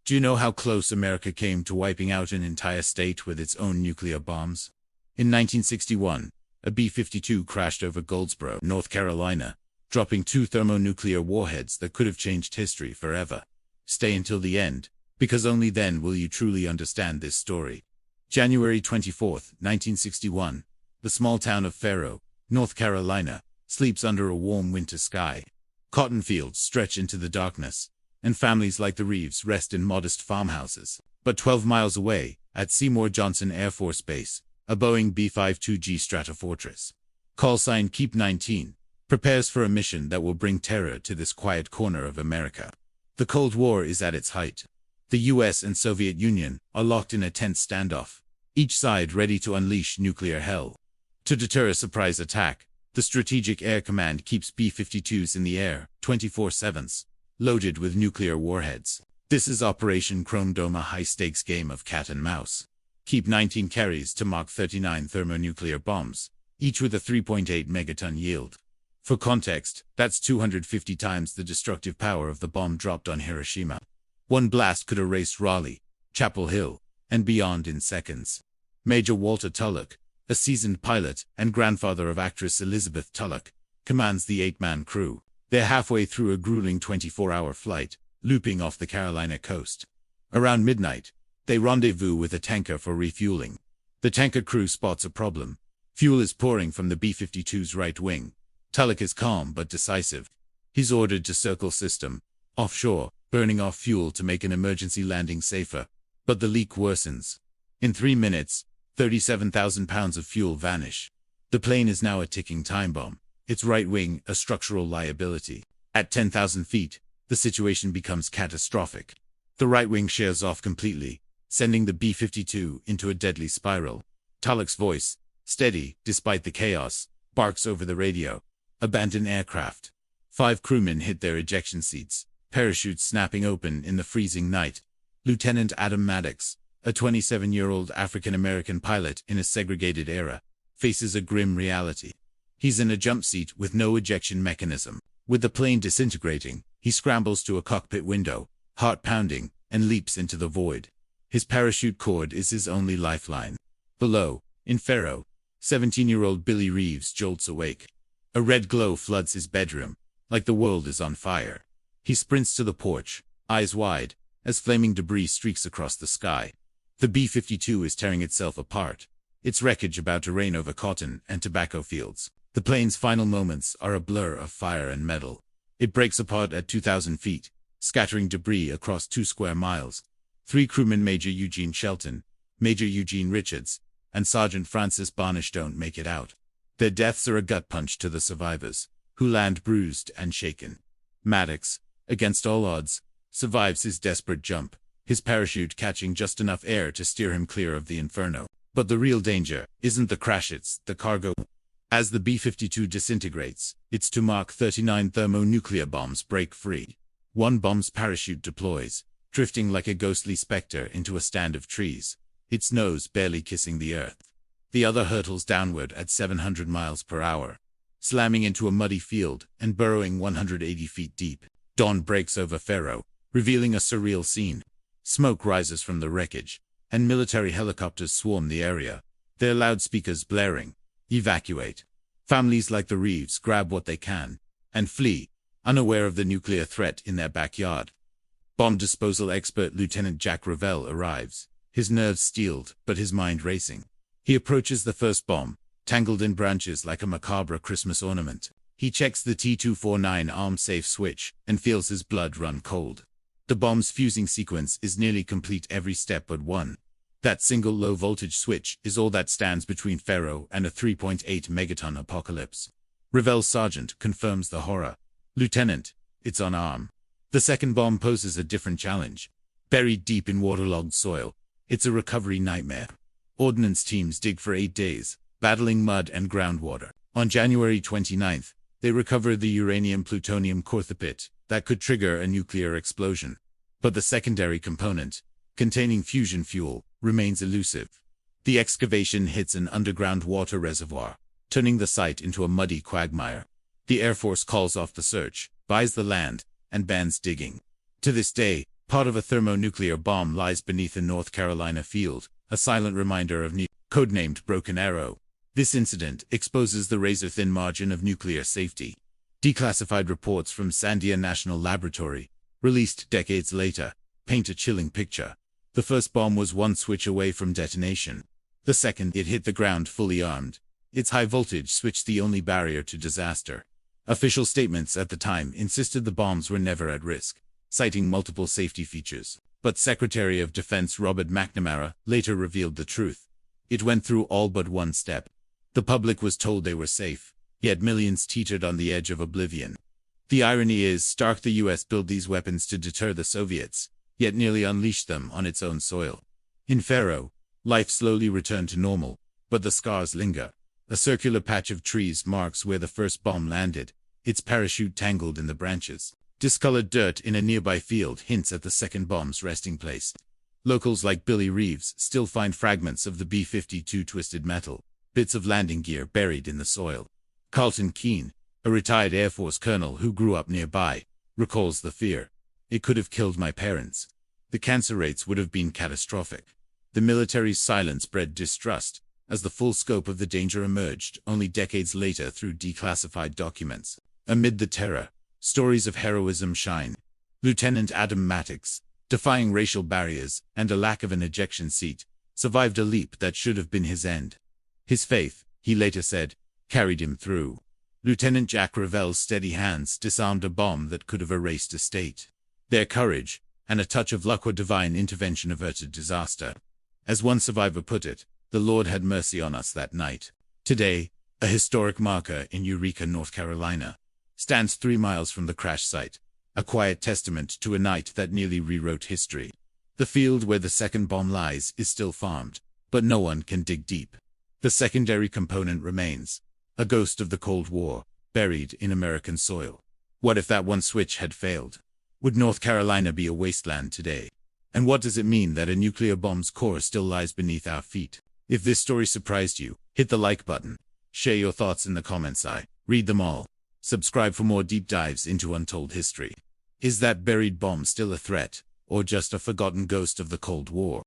Do you know how close America came to wiping out an entire state with its own nuclear bombs? In 1961, a B-52 crashed over Goldsboro, North Carolina, dropping 2 thermonuclear warheads that could have changed history forever. Stay until the end, because only then will you truly understand this story. January 24, 1961, the small town of Fairhope, North Carolina, sleeps under a warm winter sky. Cotton fields stretch into the darkness, and families like the Reeves rest in modest farmhouses. But 12 miles away, at Seymour Johnson Air Force Base, a Boeing B-52G Stratofortress, call sign Keep 19, prepares for a mission that will bring terror to this quiet corner of America. The Cold War is at its height. The US and Soviet Union are locked in a tense standoff, each side ready to unleash nuclear hell. To deter a surprise attack, the Strategic Air Command keeps B-52s in the air, 24/7, loaded with nuclear warheads. This is Operation Chrome Dome, a high-stakes game of cat and mouse. Keep 19 carries to Mach 39 thermonuclear bombs, each with a 3.8 megaton yield. For context, that's 250 times the destructive power of the bomb dropped on Hiroshima. One blast could erase Raleigh, Chapel Hill, and beyond in seconds. Major Walter Tulloch, a seasoned pilot and grandfather of actress Elizabeth Tulloch, commands the 8-man crew. They're halfway through a grueling 24-hour flight, looping off the Carolina coast. Around midnight, they rendezvous with a tanker for refueling. The tanker crew spots a problem. Fuel is pouring from the B-52's right wing. Tulloch is calm but decisive. He's ordered to circle system, offshore, burning off fuel to make an emergency landing safer. But the leak worsens. In 3 minutes, 37,000 pounds of fuel vanish. The plane is now a ticking time bomb. Its right wing, a structural liability. At 10,000 feet, the situation becomes catastrophic. The right wing shears off completely, sending the B-52 into a deadly spiral. Tulloch's voice, steady despite the chaos, barks over the radio. Abandon aircraft. 5 crewmen hit their ejection seats, parachutes snapping open in the freezing night. Lieutenant Adam Maddox, a 27-year-old African-American pilot in a segregated era, faces a grim reality. He's in a jump seat with no ejection mechanism. With the plane disintegrating, he scrambles to a cockpit window, heart pounding, and leaps into the void. His parachute cord is his only lifeline. Below, in Fairhope, 17-year-old Billy Reeves jolts awake. A red glow floods his bedroom, like the world is on fire. He sprints to the porch, eyes wide, as flaming debris streaks across the sky. The B-52 is tearing itself apart, its wreckage about to rain over cotton and tobacco fields. The plane's final moments are a blur of fire and metal. It breaks apart at 2,000 feet, scattering debris across 2 square miles. 3 crewmen, Major Eugene Shelton, Major Eugene Richards, and Sergeant Francis Barnish, don't make it out. Their deaths are a gut punch to the survivors, who land bruised and shaken. Maddox, against all odds, survives his desperate jump, his parachute catching just enough air to steer him clear of the inferno. But the real danger isn't the crash, it's the cargo. As the B-52 disintegrates, its 2 Mach 39 thermonuclear bombs break free. One bomb's parachute deploys, drifting like a ghostly specter into a stand of trees, its nose barely kissing the earth. The other hurtles downward at 700 miles per hour, slamming into a muddy field and burrowing 180 feet deep. Dawn breaks over Fairhope, revealing a surreal scene. Smoke rises from the wreckage, and military helicopters swarm the area, their loudspeakers blaring. Evacuate. Families like the Reeves grab what they can and flee, unaware of the nuclear threat in their backyard. Bomb disposal expert Lieutenant Jack Revell arrives, his nerves steeled but his mind racing. He approaches the first bomb, tangled in branches like a macabre Christmas ornament. He checks the T249 arm safe switch and feels his blood run cold. The bomb's fusing sequence is nearly complete every step but one. That single low-voltage switch is all that stands between Fairhope and a 3.8 megaton apocalypse. Revell's sergeant confirms the horror. "Lieutenant, it's on arm." The second bomb poses a different challenge. Buried deep in waterlogged soil, it's a recovery nightmare. Ordnance teams dig for 8 days, battling mud and groundwater. On January 29th, they recover the uranium-plutonium core pit that could trigger a nuclear explosion. But the secondary component, containing fusion fuel, remains elusive. The excavation hits an underground water reservoir, turning the site into a muddy quagmire. The Air Force calls off the search, buys the land, and bans digging. To this day, Part of a thermonuclear bomb lies beneath a North Carolina field, a silent reminder of Nuked, codenamed Broken Arrow. This incident exposes the razor-thin margin of nuclear safety. Declassified reports from Sandia National Laboratory, released decades later, paint a chilling picture. The first bomb was one switch away from detonation. The second, it hit the ground fully armed. Its high voltage switched the only barrier to disaster. Official statements at the time insisted the bombs were never at risk, citing multiple safety features. But Secretary of Defense Robert McNamara later revealed the truth. It went through all but one step. The public was told they were safe, yet millions teetered on the edge of oblivion. The irony is stark. The US built these weapons to deter the Soviets, yet nearly unleashed them on its own soil. In Faro, life slowly returned to normal, but the scars linger. A circular patch of trees marks where the first bomb landed, its parachute tangled in the branches. Discolored dirt in a nearby field hints at the second bomb's resting place. Locals like Billy Reeves still find fragments of the B-52 twisted metal, bits of landing gear buried in the soil. Carlton Keene, a retired Air Force colonel who grew up nearby, recalls the fear. It could have killed my parents. The cancer rates would have been catastrophic. The military's silence bred distrust, as the full scope of the danger emerged only decades later through declassified documents. Amid the terror, stories of heroism shine. Lieutenant Adam Mattox, defying racial barriers and a lack of an ejection seat, survived a leap that should have been his end. His faith, he later said, carried him through. Lieutenant Jack Revell's steady hands disarmed a bomb that could have erased a state. Their courage, and a touch of luck or divine intervention averted disaster. As one survivor put it, the Lord had mercy on us that night. Today, a historic marker in Eureka, North Carolina, stands 3 miles from the crash site, a quiet testament to a night that nearly rewrote history. The field where the second bomb lies is still farmed, but no one can dig deep. The secondary component remains, a ghost of the Cold War, buried in American soil. What if that one switch had failed? Would North Carolina be a wasteland today? And what does it mean that a nuclear bomb's core still lies beneath our feet? If this story surprised you, hit the like button. Share your thoughts in the comments. I read them all. Subscribe for more deep dives into untold history. Is that buried bomb still a threat, or just a forgotten ghost of the Cold War?